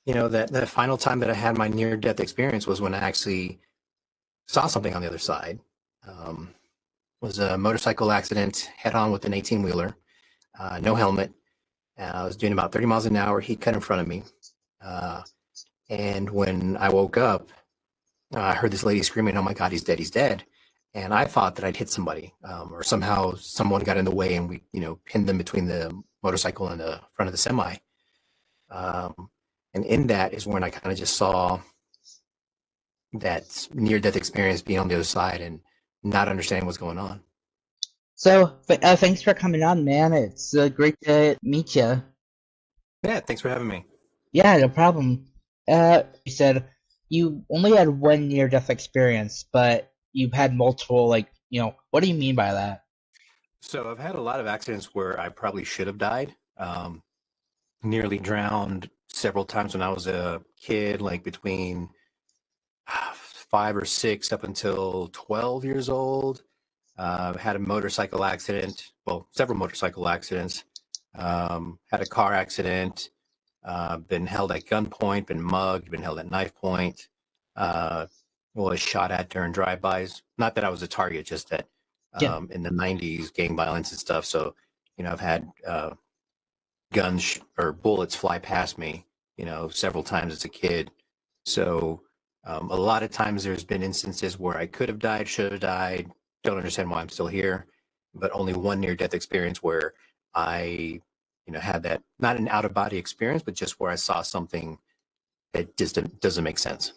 That final time that I had my near-death experience was when I actually saw something on the other side. Um, was a motorcycle accident head-on with an 18-wheeler, no helmet. I was doing about 30 miles an hour. He cut in front of me. Uh, and when I woke up, I heard this lady screaming, "Oh my God, he's dead, he's dead." And I thought that I'd hit somebody, or somehow someone got in the way and we, pinned them between the motorcycle and the front of the semi. Um, and in that is when I kind of just saw that near death experience, being on the other side and not understanding what's going on. So, thanks for coming on, man. It's great to meet you. Yeah, thanks for having me. Yeah, no problem. You said you only had one near-death experience, but you've had multiple, what do you mean by that? So I've had a lot of accidents where I probably should have died. Nearly drowned several times when I was a kid, like between 5 or 6 up until 12 years old. Had a motorcycle accident, well, several motorcycle accidents. Had a car accident. Been held at gunpoint, been mugged, been held at knife point. Uh, was shot at during drive-bys. Not that I was a target, just that Yeah. in the 90s, gang violence and stuff. So, I've had guns or bullets fly past me, several times as a kid. So a lot of times there's been instances where I could have died, should have died, don't understand why I'm still here, but only one near-death experience where I, had that, not an out-of-body experience, but just where I saw something that just doesn't make sense.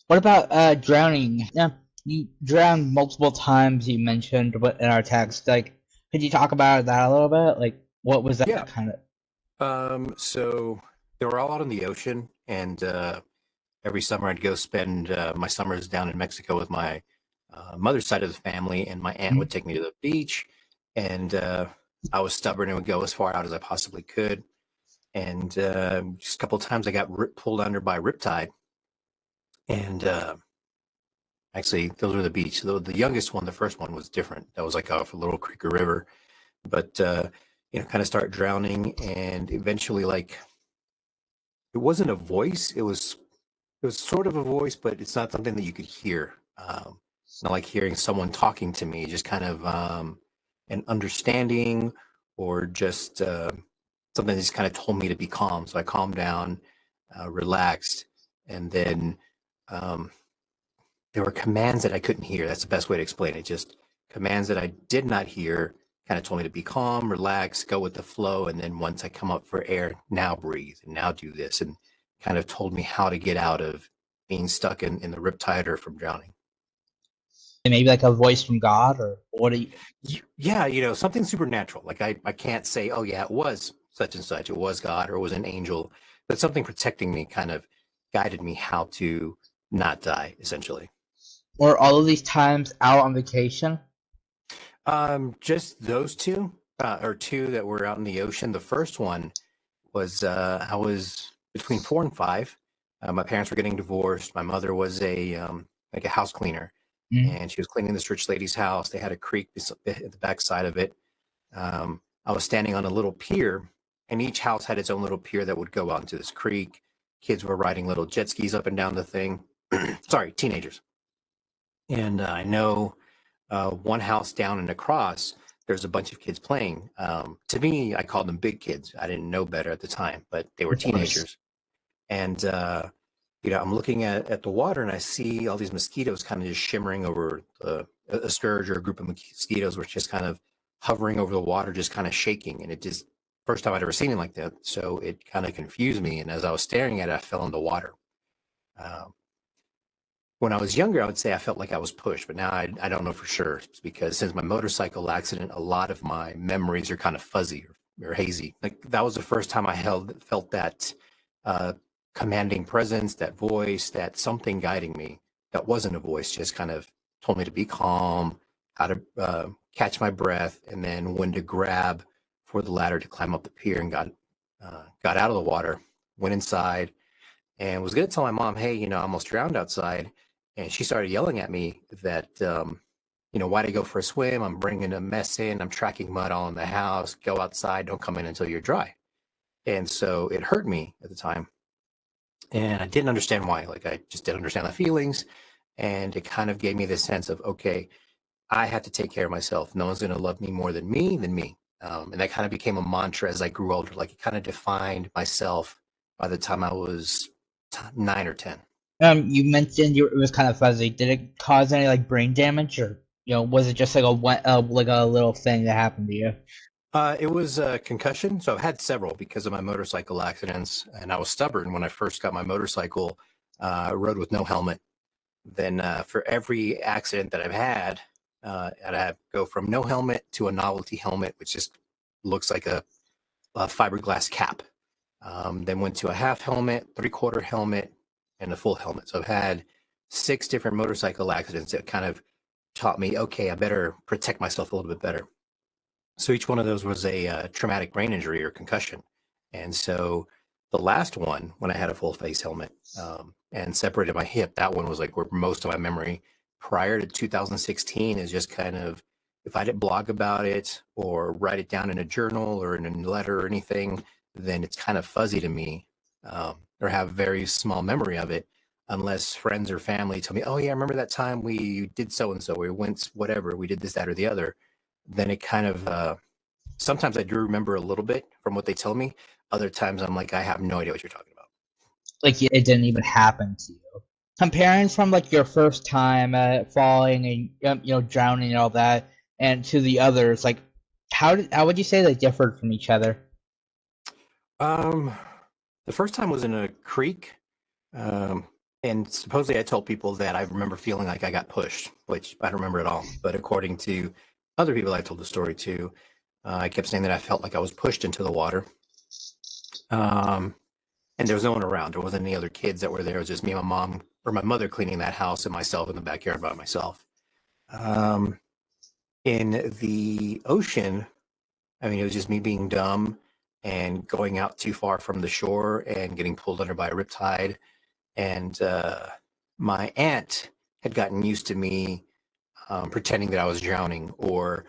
What about drowning? Yeah, you drowned multiple times, you mentioned in our text. Could you talk about that a little bit? What was that Yeah. kind of? So they were all out in the ocean, and every summer I'd go spend my summers down in Mexico with my mother's side of the family, and my aunt would take me to the beach, and I was stubborn and would go as far out as I possibly could. And just a couple of times I got pulled under by riptide, and actually those were the beach. The youngest one, the first one, was different. That was like off a little creek or river, but kind of start drowning, and eventually, like, it wasn't a voice. It was sort of a voice, but it's not something that you could hear. It's not like hearing someone talking to me, just kind of an understanding, or just something that just kind of told me to be calm. So I calmed down, relaxed, and then um, there were commands that I couldn't hear. That's the best way to explain it. Just commands that I did not hear, kind of told me to be calm, relax, go with the flow. And then once I come up for air, now breathe and now do this. And kind of told me how to get out of being stuck in the riptide or from drowning. Maybe like a voice from God, or what do you? Yeah, something supernatural. Like I can't say, oh yeah, it was such and such. It was God or it was an angel. But something protecting me kind of guided me how to not die, essentially. Or all of these times out on vacation? Just those two, or two that were out in the ocean. The first one was I was between 4 and 5. My parents were getting divorced. My mother was like a house cleaner, Mm. and she was cleaning this rich lady's house. They had a creek at the back side of it. I was standing on a little pier, and each house had its own little pier that would go out into this creek. Kids were riding little jet skis up and down the thing. Sorry, teenagers. And I know one house down and across, there's a bunch of kids playing. To me, I called them big kids. I didn't know better at the time, but they were Of course. teenagers. And I'm looking at the water, and I see all these mosquitoes kind of just shimmering over a scourge, or a group of mosquitoes were just kind of hovering over the water, just kind of shaking. And it just, first time I'd ever seen it like that. So it kind of confused me. And as I was staring at it, I fell in the water. Um, when I was younger, I would say I felt like I was pushed, but now I don't know for sure, because since my motorcycle accident, a lot of my memories are kind of fuzzy or hazy. Like, that was the first time I felt that uh, commanding presence, that voice, that something guiding me. That wasn't a voice, just kind of told me to be calm, how to catch my breath, and then when to grab for the ladder to climb up the pier, and got out of the water, went inside, and was going to tell my mom, hey, I almost drowned outside. And she started yelling at me that, why'd I go for a swim? I'm bringing a mess in. I'm tracking mud all in the house. Go outside. Don't come in until you're dry. And so it hurt me at the time. And I didn't understand why. Like, I just didn't understand the feelings. And it kind of gave me this sense of, okay, I have to take care of myself. No one's going to love me more than me. And that kind of became a mantra as I grew older. Like, it kind of defined myself by the time I was 9 or 10. You mentioned it was kind of fuzzy. Did it cause any like brain damage, or was it just like like a little thing that happened to you? It was a concussion. So I've had several because of my motorcycle accidents. And I was stubborn when I first got my motorcycle. I rode with no helmet. Then for every accident that I've had, I'd have go from no helmet to a novelty helmet, which just looks like a fiberglass cap. Then went to a half helmet, three-quarter helmet, and a full helmet. So I've had 6 different motorcycle accidents that kind of taught me, okay, I better protect myself a little bit better. So each one of those was a traumatic brain injury or concussion. And so the last one, when I had a full face helmet and separated my hip, that one was like where most of my memory prior to 2016 is just kind of, if I didn't blog about it or write it down in a journal or in a letter or anything, then it's kind of fuzzy to me, or have very small memory of it, unless friends or family tell me, oh yeah, I remember that time we did so and so, we went whatever, we did this, that, or the other. Then it kind of sometimes I do remember a little bit from what they tell me. Other times I'm like, I have no idea what you're talking about. Like it didn't even happen to you. Comparing from like your first time falling and drowning and all that, and to the others, like how would you say they differed from each other? Um, the first time was in a creek, um, and supposedly I told people that I remember feeling like I got pushed, which I don't remember at all. But according to other people I told the story to, I kept saying that I felt like I was pushed into the water. Um, and there was no one around. There wasn't any other kids that were there. It was just me and my mom or my mother cleaning that house and myself in the backyard by myself. Um, in the ocean, I mean, it was just me being dumb and going out too far from the shore and getting pulled under by a riptide. And my aunt had gotten used to me pretending that I was drowning or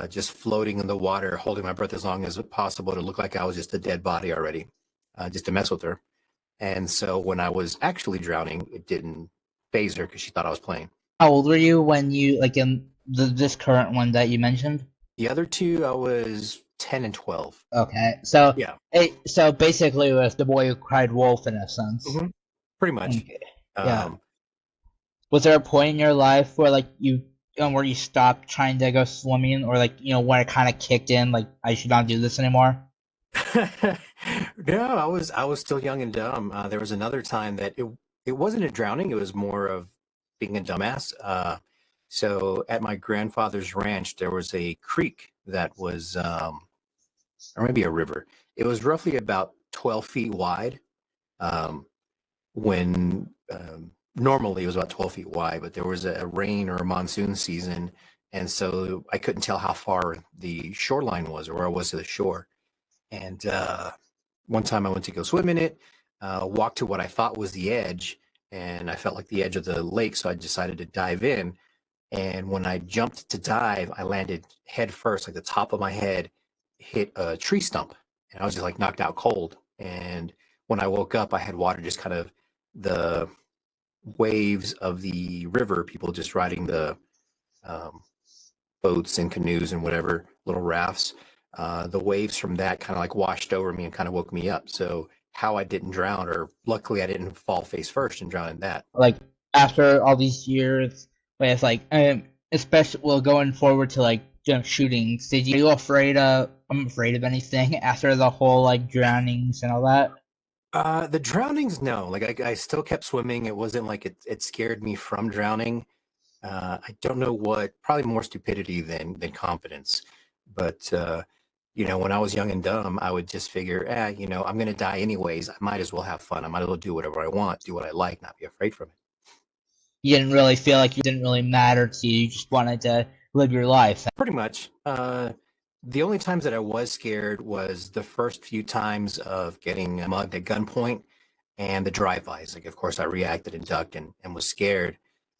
just floating in the water, holding my breath as long as possible to look like I was just a dead body already, just to mess with her. And so when I was actually drowning, it didn't phase her because she thought I was playing. How old were you when you like in this current one that you mentioned? The other two, I was 10 and 12. Okay, so Yeah. so basically it was the boy who cried wolf in a sense. Hmm. Pretty much. Okay. Yeah. Um, Was there a point in your life where like you where you stopped trying to go swimming, or like when it kind of kicked in, like I should not do this anymore? no, I was still young and dumb. There was another time that it wasn't a drowning; it was more of being a dumbass. So at my grandfather's ranch, there was a creek that was, or maybe a river. It was roughly about 12 feet wide. Um, when normally it was about 12 feet wide, but there was a rain or a monsoon season, and so I couldn't tell how far the shoreline was or where I was to the shore. And one time I went to go swim in it, walked to what I thought was the edge, and I felt like the edge of the lake, so I decided to dive in. And when I jumped to dive, I landed head first, like the top of my head hit a tree stump, and I was just like knocked out cold. And when I woke up, I had water just kind of the waves of the river, people just riding the um, boats and canoes and whatever little rafts. The waves from that kind of like washed over me and kind of woke me up. So how I didn't drown, or luckily I didn't fall face first and drown in that. Like after all these years, when it's like especially well going forward to like shootings, are you afraid of I'm afraid of anything after the whole like drownings and all that? The drownings, no. Like I still kept swimming. It wasn't like it scared me from drowning. I don't know what, probably more stupidity than confidence. But when I was young and dumb, I would just figure, I'm gonna die anyways. I might as well have fun. I might as well do whatever I want, do what I like, not be afraid from it. You didn't really feel like you didn't really matter to you. You just wanted to live your life. Pretty much. The only times that I was scared was the first few times of getting mugged at gunpoint and the drive-bys. Like, of course, I reacted and ducked and was scared.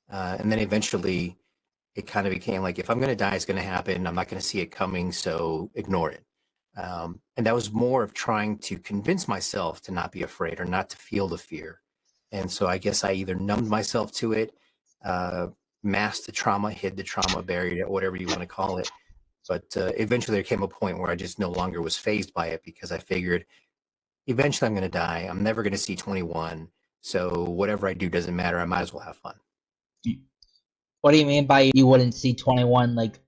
And then eventually it kind of became like, if I'm going to die, it's going to happen. I'm not going to see it coming, so ignore it. And that was more of trying to convince myself to not be afraid or not to feel the fear. And so I guess I either numbed myself to it, masked the trauma, hid the trauma, buried it, whatever you want to call it. But eventually there came a point where I just no longer was fazed by it, because I figured eventually I'm going to die. I'm never going to see 21. So whatever I do doesn't matter. I might as well have fun. What do you mean by you wouldn't see 21? Like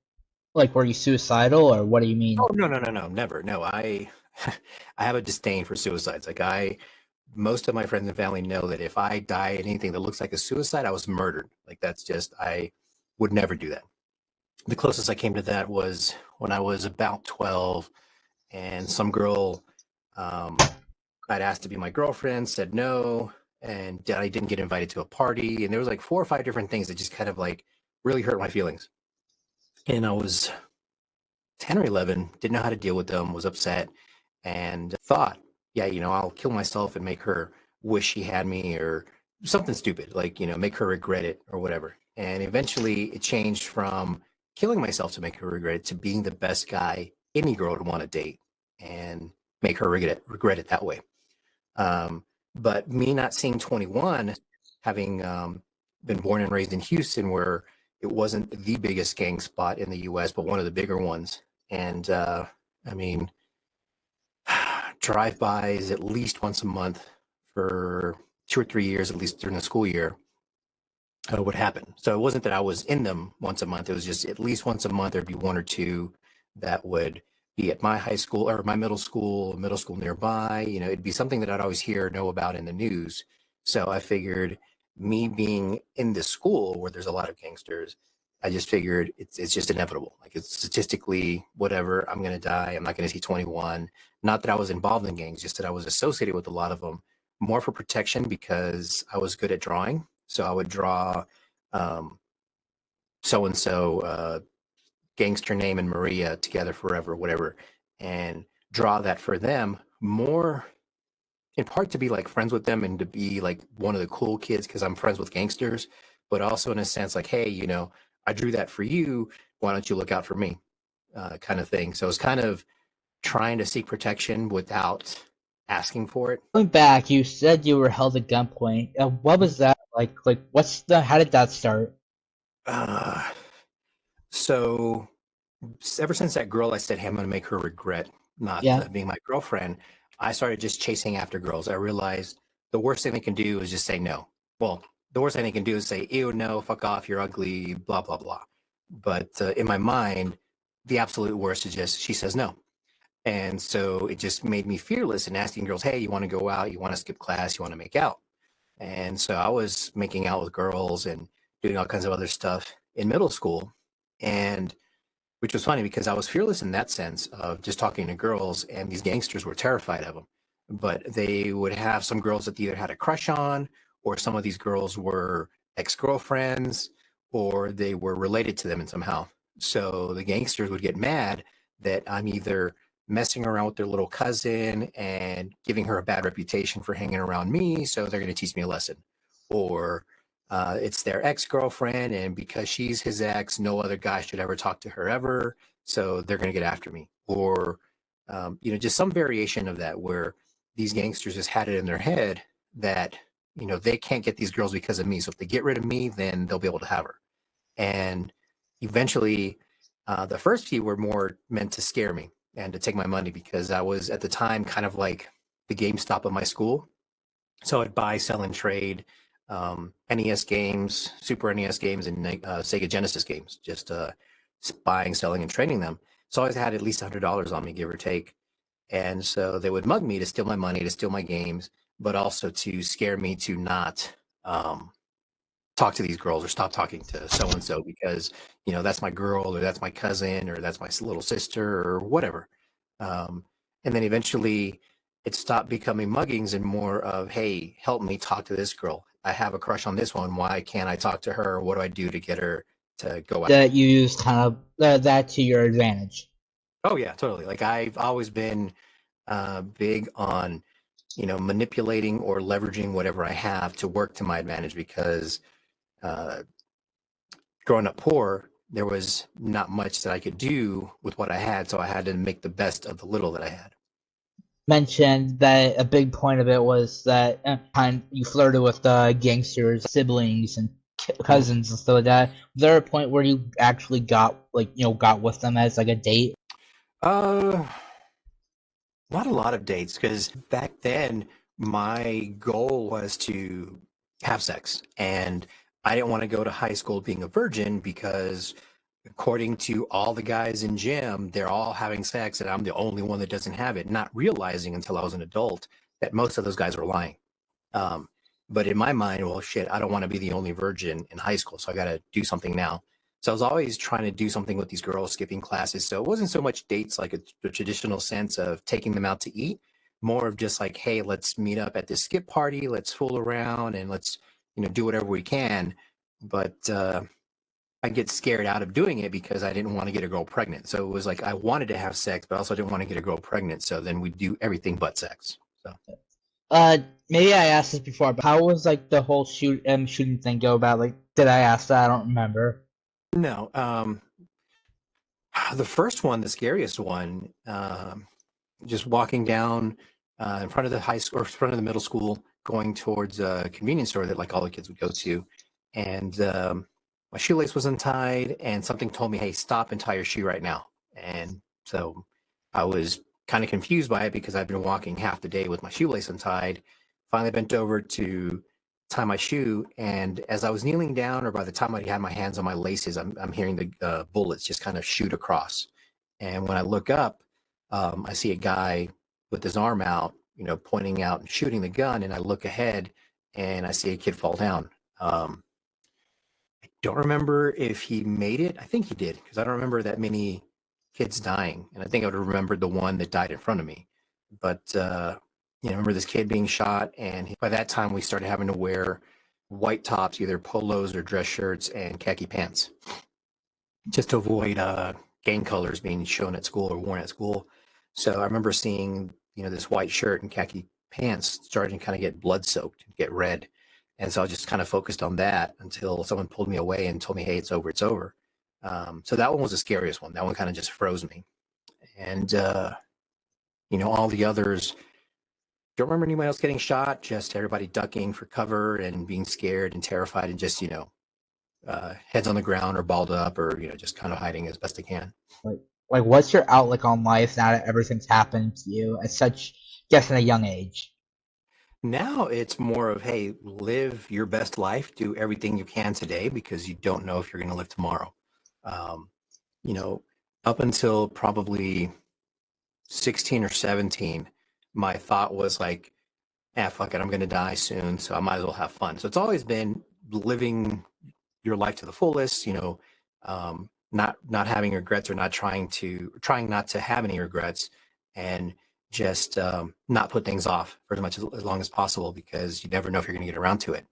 were you suicidal, or what do you mean? Oh, no, never. No, I have a disdain for suicides. Like most of my friends and family know that if I die in anything that looks like a suicide, I was murdered. Like that's just, I would never do that. The closest I came to that was when I was about 12, and some girl I'd asked to be my girlfriend said no, and I didn't get invited to a party, and there was like 4 or 5 different things that just kind of like really hurt my feelings. And I was 10 or 11, didn't know how to deal with them, was upset, and thought, yeah, I'll kill myself and make her wish she had me, or something stupid, like, make her regret it or whatever. And eventually it changed from killing myself to make her regret it to being the best guy any girl would want to date and make her regret it that way. But me not seeing 21, having been born and raised in Houston, where it wasn't the biggest gang spot in the US, but one of the bigger ones. And I mean, drive-bys at least once a month for 2 or 3 years, at least during the school year, would happen. So it wasn't that I was in them once a month. It was just at least once a month, there'd be 1 or 2 that would be at my high school or my middle school nearby. It'd be something that I'd always know about in the news. So I figured, me being in this school where there's a lot of gangsters, I just figured it's just inevitable. Like, it's statistically whatever, I'm going to die. I'm not going to see 21. Not that I was involved in gangs, just that I was associated with a lot of them, more for protection, because I was good at drawing. So I would draw so-and-so, gangster name and Maria together forever, whatever, and draw that for them, more in part to be like friends with them and to be like one of the cool kids because I'm friends with gangsters, but also in a sense like, hey, I drew that for you. Why don't you look out for me? Kind of thing. So it's kind of trying to seek protection without asking for it. Going back, you said you were held at gunpoint. What was that like? Like, how did that start? So ever since that girl, I said, hey, I'm going to make her regret not being my girlfriend. I started just chasing after girls. I realized the worst thing they can do is just say no. Well, the worst thing they can do is say, ew, no, fuck off, you're ugly, blah, blah, blah. But in my mind, the absolute worst is just, she says no. And so it just made me fearless in asking girls, hey, you want to go out? You want to skip class? You want to make out? And so I was making out with girls and doing all kinds of other stuff in middle school. And which was funny because I was fearless in that sense of just talking to girls, and these gangsters were terrified of them. But they would have some girls that they either had a crush on, or some of these girls were ex-girlfriends, or they were related to them in somehow. So the gangsters would get mad that I'm either messing around with their little cousin and giving her a bad reputation for hanging around me, so they're going to teach me a lesson. Or it's their ex-girlfriend, and because she's his ex, no other guy should ever talk to her ever, so they're going to get after me. Or just some variation of that, where these gangsters just had it in their head that they can't get these girls because of me, so if they get rid of me, then they'll be able to have her. And eventually the first few were more meant to scare me and to take my money, because I was at the time kind of like the GameStop of my school. So I'd buy, sell, and trade NES games, Super NES games, and Sega Genesis games, just buying, selling, and trading them. So I always had at least $100 on me, give or take. And so they would mug me to steal my money, to steal my games, but also to scare me to not talk to these girls or stop talking to so-and-so because, that's my girl, or that's my cousin, or that's my little sister, or whatever. And then eventually it stopped becoming muggings and more of, hey, help me talk to this girl. I have a crush on this one. Why can't I talk to her? What do I do to get her to go out? That you used kind of that to your advantage. Oh, yeah, totally. Like, I've always been big on, manipulating or leveraging whatever I have to work to my advantage, because growing up poor, there was not much that I could do with what I had, so I had to make the best of the little that I had. Mentioned that a big point of it was that you flirted with gangsters, siblings, and cousins and stuff like that. Was there a point where you actually got got with them as like a date? Not a lot of dates, because back then my goal was to have sex, and I didn't want to go to high school being a virgin, because according to all the guys in gym, they're all having sex and I'm the only one that doesn't have it, not realizing until I was an adult that most of those guys were lying. But in my mind, well, shit, I don't want to be the only virgin in high school, so I got to do something now. So I was always trying to do something with these girls, skipping classes. So it wasn't so much dates like the traditional sense of taking them out to eat, more of just like, hey, let's meet up at this skip party, let's fool around, and let's do whatever we can. But I get scared out of doing it because I didn't want to get a girl pregnant. So it was like I wanted to have sex, but also didn't want to get a girl pregnant. So then we do everything but sex. So maybe I asked this before, but how was like the whole shooting thing go about? Like, did I ask that? I don't remember. no, the first one, the scariest one, just walking down in front of the high school or in front of the middle school, going towards a convenience store that like all the kids would go to, and my shoelace was untied, and something told me, hey, stop and tie your shoe right now. And so I was kind of confused by it because I've been walking half the day with my shoelace untied. Finally bent over to tie my shoe, and as I was kneeling down, or by the time I had my hands on my laces, I'm hearing the bullets just kind of shoot across. And when I look up, I see a guy with his arm out, pointing out and shooting the gun, and I look ahead and I see a kid fall down. Don't remember if he made it. I think he did, because I don't remember that many kids dying, and I think I would have remembered the one that died in front of me. But I remember this kid being shot, and by that time we started having to wear white tops, either polos or dress shirts, and khaki pants, just to avoid gang colors being shown at school or worn at school. So I remember seeing this white shirt and khaki pants starting to kind of get blood soaked, get red. And so I just kind of focused on that until someone pulled me away and told me, hey, it's over, it's over. So that one was the scariest one. That one kind of just froze me. And, all the others, don't remember anybody else getting shot, just everybody ducking for cover and being scared and terrified and just, heads on the ground or balled up or, just kind of hiding as best they can. Like what's your outlook on life now that everything's happened to you at such, guessing a young age? Now it's more of, hey, live your best life, do everything you can today, because you don't know if you're going to live tomorrow. Up until probably 16 or 17, my thought was like, fuck it, I'm going to die soon, so I might as well have fun. So it's always been living your life to the fullest, not having regrets, or trying not to have any regrets, and just not put things off for as long as possible, because you never know if you're going to get around to it.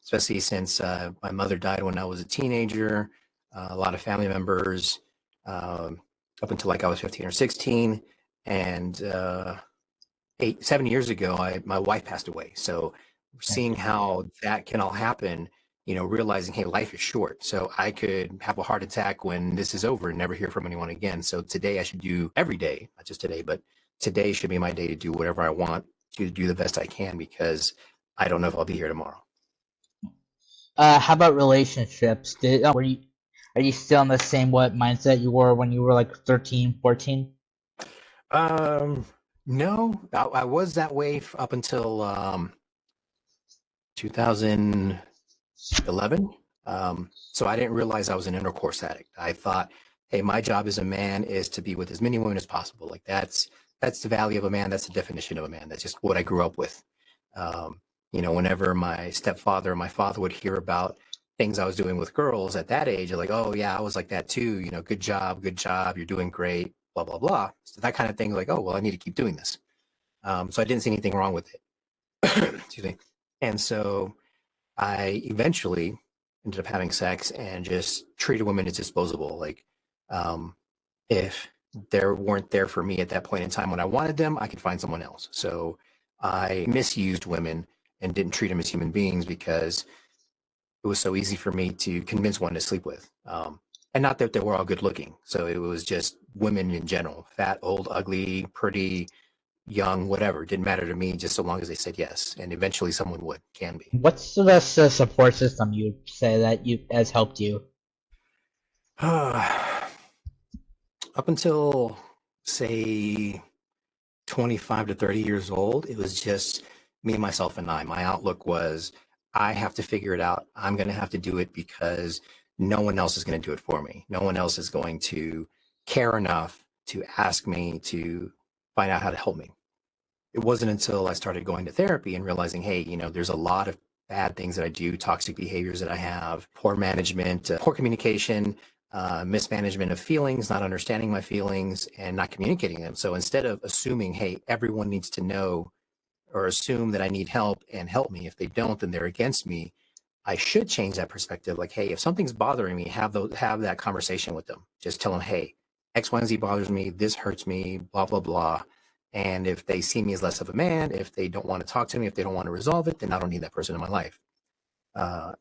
Especially since my mother died when I was a teenager, a lot of family members up until like I was 15 or 16, and 7 years ago, my wife passed away. So seeing how that can all happen, realizing, hey, life is short. So I could have a heart attack when this is over and never hear from anyone again. So today I should do every day, not just today, but today should be my day to do whatever I want, to do the best I can, because I don't know if I'll be here tomorrow. How about relationships? Are you still in the same mindset you were when you were like 13, 14? No, I was that way up until 2011. So I didn't realize I was an intercourse addict. I thought, hey, my job as a man is to be with as many women as possible. Like that's the value of a man. That's the definition of a man. That's just what I grew up with. Whenever my stepfather or my father would hear about things I was doing with girls at that age, they're like, oh yeah, I was like that too. Good job. You're doing great, blah, blah, blah. So that kind of thing, like, oh, well, I need to keep doing this. So I didn't see anything wrong with it. Excuse me. And so I eventually ended up having sex and just treated women as disposable. Like, if they weren't there for me at that point in time when I wanted them, I could find someone else. So I misused women and didn't treat them as human beings, because it was so easy for me to convince one to sleep with. And not that they were all good looking. So it was just women in general, fat, old, ugly, pretty, young, whatever. It didn't matter to me, just so long as they said yes. And eventually someone would, can be. What's the best support system you'd say that has helped you? Up until, say, 25 to 30 years old, it was just me, myself, and I. My outlook was, I have to figure it out. I'm going to have to do it because no one else is going to do it for me. No one else is going to care enough to ask me to find out how to help me. It wasn't until I started going to therapy and realizing, hey, there's a lot of bad things that I do, toxic behaviors that I have, poor management, poor communication, mismanagement of feelings, not understanding my feelings and not communicating them. So instead of assuming, hey, everyone needs to know or assume that I need help and help me, if they don't, then they're against me. I should change that perspective. Like, hey, if something's bothering me, have that conversation with them. Just tell them, hey, X, Y, and Z bothers me. This hurts me, blah, blah, blah. And if they see me as less of a man, if they don't want to talk to me, if they don't want to resolve it, then I don't need that person in my life.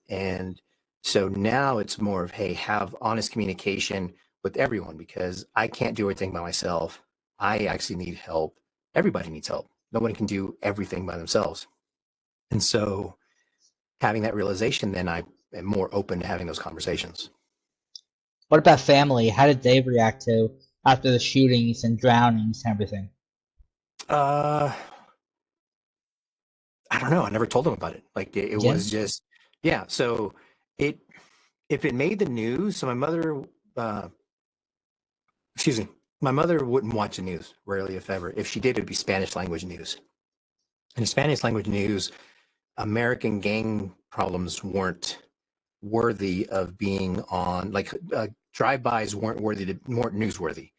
And so now it's more of, hey, have honest communication with everyone, because I can't do everything by myself. I actually need help. Everybody needs help. Nobody can do everything by themselves. And so having that realization, then I am more open to having those conversations. What about family? How did they react to after the shootings and drownings and everything? I don't know. I never told them about it. Like it Yeah. was just, yeah. So if it made the news, so my mother, excuse me, my mother wouldn't watch the news, rarely, if ever. If she did, it'd be Spanish language news. And in Spanish language news, American gang problems weren't worthy of being on, like drive-bys weren't newsworthy.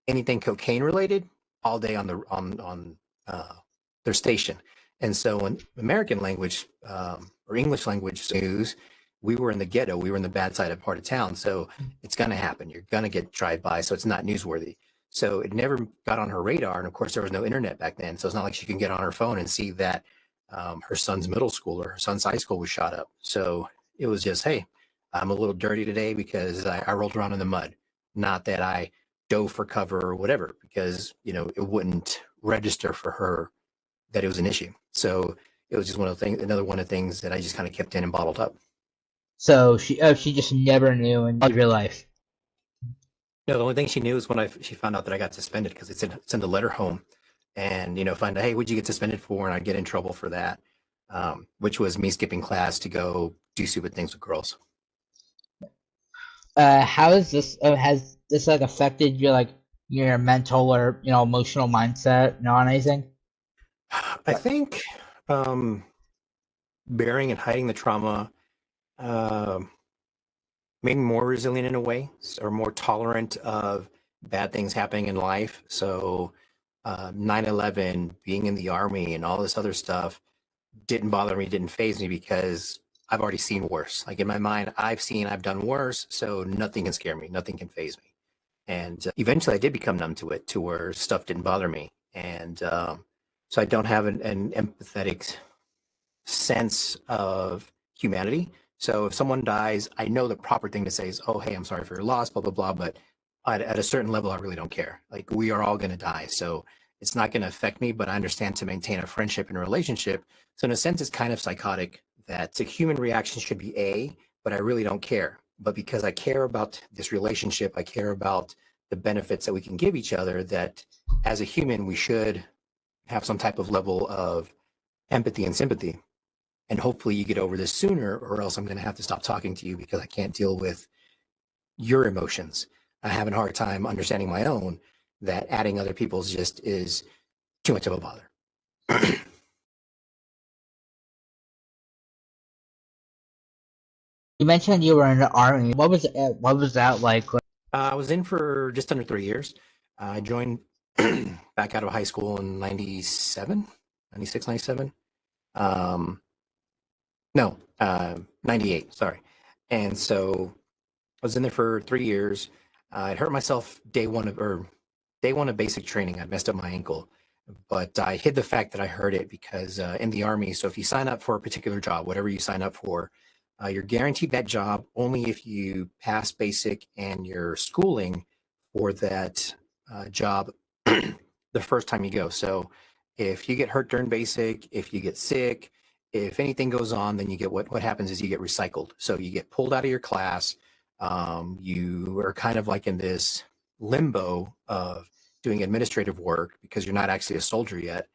Anything cocaine related, all day on their station. And so in American language or English language news, we were in the ghetto. We were in the bad side of part of town. So it's going to happen. You're going to get drive-by. So it's not newsworthy. So it never got on her radar. And of course, there was no internet back then. So it's not like she can get on her phone and see that her son's middle school or her son's high school was shot up. So it was just, hey, I'm a little dirty today because I rolled around in the mud. Not that I dove for cover or whatever, because, it wouldn't register for her that it was an issue. So it was just another one of the things that I just kind of kept in and bottled up. So she just never knew in all of your life. No, the only thing she knew is when she found out that I got suspended, because it sent a letter home and, find out, hey, what'd you get suspended for? And I'd get in trouble for that, which was me skipping class to go do stupid things with girls. How is this? Has this affected your mental or emotional mindset on anything? I think bearing and hiding the trauma made me more resilient in a way, or more tolerant of bad things happening in life. So 9/11, being in the Army and all this other stuff didn't bother me, didn't faze me, because I've already seen worse. Like in my mind, I've done worse, so nothing can scare me, nothing can faze me. And eventually I did become numb to it, to where stuff didn't bother me. And so I don't have an empathetic sense of humanity. So if someone dies, I know the proper thing to say is, oh, hey, I'm sorry for your loss, blah, blah, blah. But at a certain level, I really don't care. Like, we are all going to die. So it's not going to affect me, but I understand to maintain a friendship and a relationship. So in a sense, it's kind of psychotic that the human reaction should be A, but I really don't care. But because I care about this relationship, I care about the benefits that we can give each other, that as a human, we should have some type of level of empathy and sympathy. And hopefully you get over this sooner, or else I'm going to have to stop talking to you because I can't deal with your emotions. I have a hard time understanding my own, that adding other people's just is too much of a bother. You mentioned you were in the Army. What was that like? I was in for just under 3 years. I joined back out of high school in 96, 97. No, 98, sorry. And so I was in there for 3 years. I'd hurt myself day one of basic training. I messed up my ankle, but I hid the fact that I hurt it because in the Army, so if you sign up for a particular job, whatever you sign up for, You're guaranteed that job only if you pass basic and your schooling for that job the first time you go. So if you get hurt during basic, if you get sick, if anything goes on, then you get what happens is you get recycled. So you get pulled out of your class. You are kind of like in this limbo of doing administrative work because you're not actually a soldier yet.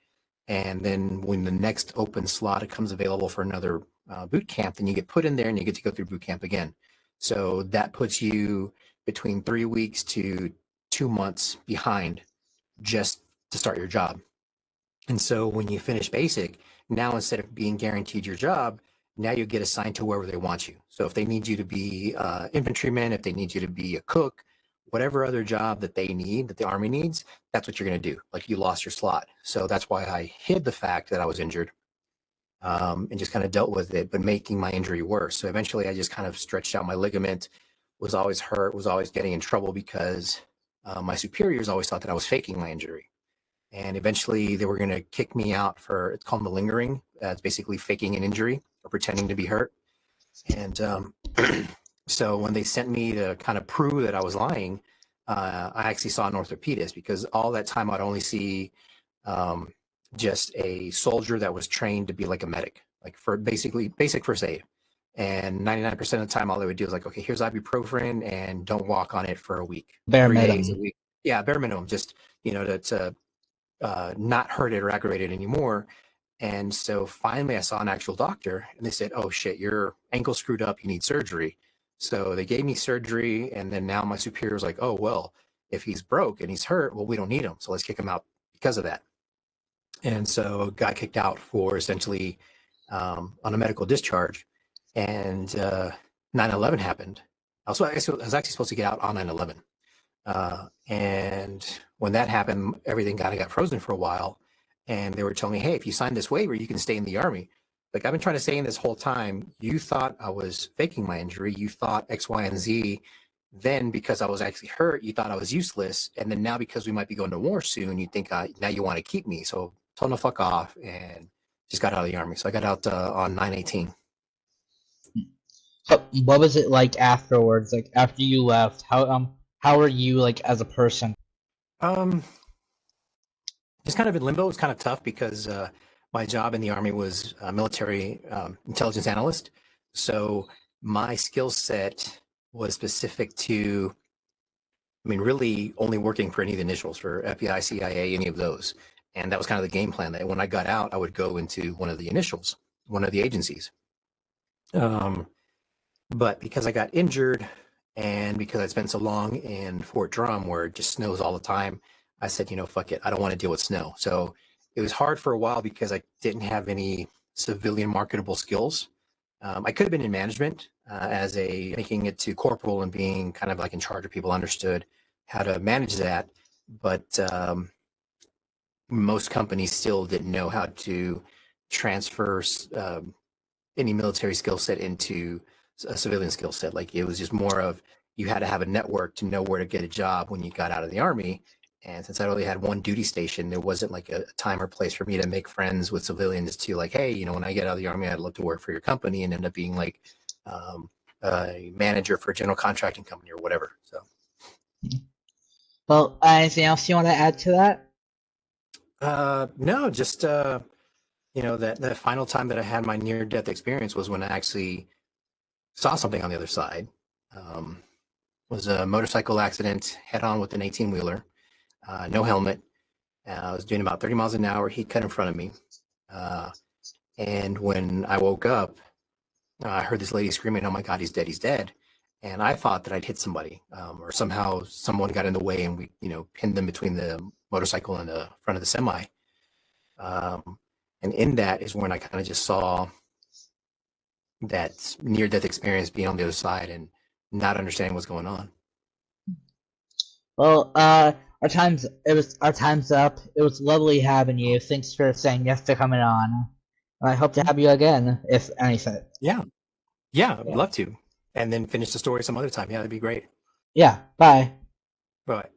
And then when the next open slot comes available for another boot camp, then you get put in there and you get to go through boot camp again. So that puts you between 3 weeks to 2 months behind just to start your job. And so when you finish basic, now instead of being guaranteed your job, now you get assigned to wherever they want you. So if they need you to be infantryman, if they need you to be a cook, whatever other job that they need, that the Army needs, that's what you're going to do. Like you lost your slot. So that's why I hid the fact that I was injured and just kind of dealt with it, but making my injury worse. So eventually I just kind of stretched out my ligament, was always hurt, was always getting in trouble because my superiors always thought that I was faking my injury. And eventually they were going to kick me out for, it's called malingering. It's basically faking an injury or pretending to be hurt. And so when they sent me to kind of prove that I was lying, I actually saw an orthopedist because all that time I'd only see just a soldier that was trained to be like a medic, like for basically basic first aid. And 99% of the time, all they would do is like, okay, here's ibuprofen and don't walk on it for a week. Bare 3 minimum. days a week. Yeah, bare minimum, just, to not hurt it or aggravate it anymore. And so finally I saw an actual doctor and they said, oh shit, your ankle screwed up, you need surgery. So they gave me surgery. And then now my superior was like, oh, well, if he's broke and he's hurt, well, we don't need him. So let's kick him out because of that. And so got kicked out for essentially on a medical discharge. And 9/11 happened. I was actually supposed to get out on 9/11. And when that happened, everything kind of got frozen for a while. And they were telling me, hey, if you sign this waiver, you can stay in the Army. Like, I've been trying to stay in this whole time. You thought I was faking my injury. You thought X, Y, and Z. Then because I was actually hurt, you thought I was useless. And then now because we might be going to war soon, you think now you want to keep me. So told them to fuck off and just got out of the Army. So I got out on 9/18. What was it like afterwards? Like after you left, how were you like as a person? Just kind of in limbo. It was kind of tough because my job in the Army was a military intelligence analyst. So my skill set was specific to, really only working for any of the initials, for FBI, CIA, any of those. And that was kind of the game plan, that when I got out, I would go into one of the initials, one of the agencies. But because I got injured and because I spent so long in Fort Drum where it just snows all the time, I said, fuck it. I don't want to deal with snow. So it was hard for a while because I didn't have any civilian marketable skills. I could have been in management making it to corporal and being kind of like in charge of people, understood how to manage that. But most companies still didn't know how to transfer any military skill set into a civilian skill set. Like, it was just more of, you had to have a network to know where to get a job when you got out of the Army. And since I only had one duty station, there wasn't like a time or place for me to make friends with civilians to like, hey, when I get out of the Army, I'd love to work for your company, and end up being like a manager for a general contracting company or whatever. So, well, anything else you want to add to that? No, just that final time that I had my near-death experience was when I actually saw something on the other side. Was a motorcycle accident head-on with an 18-wheeler. No helmet. I was doing about 30 miles an hour. He cut in front of me. And when I woke up, I heard this lady screaming, oh my God, he's dead, he's dead. And I thought that I'd hit somebody, or somehow someone got in the way and we, pinned them between the motorcycle and the front of the semi. And in that is when I kind of just saw that near-death experience, being on the other side and not understanding what's going on. Well, our time's up. It was lovely having you. Thanks for saying yes to coming on. I hope to have you again, if anything. Yeah, I'd love to. And then finish the story some other time. Yeah, that'd be great. Yeah, bye. Bye.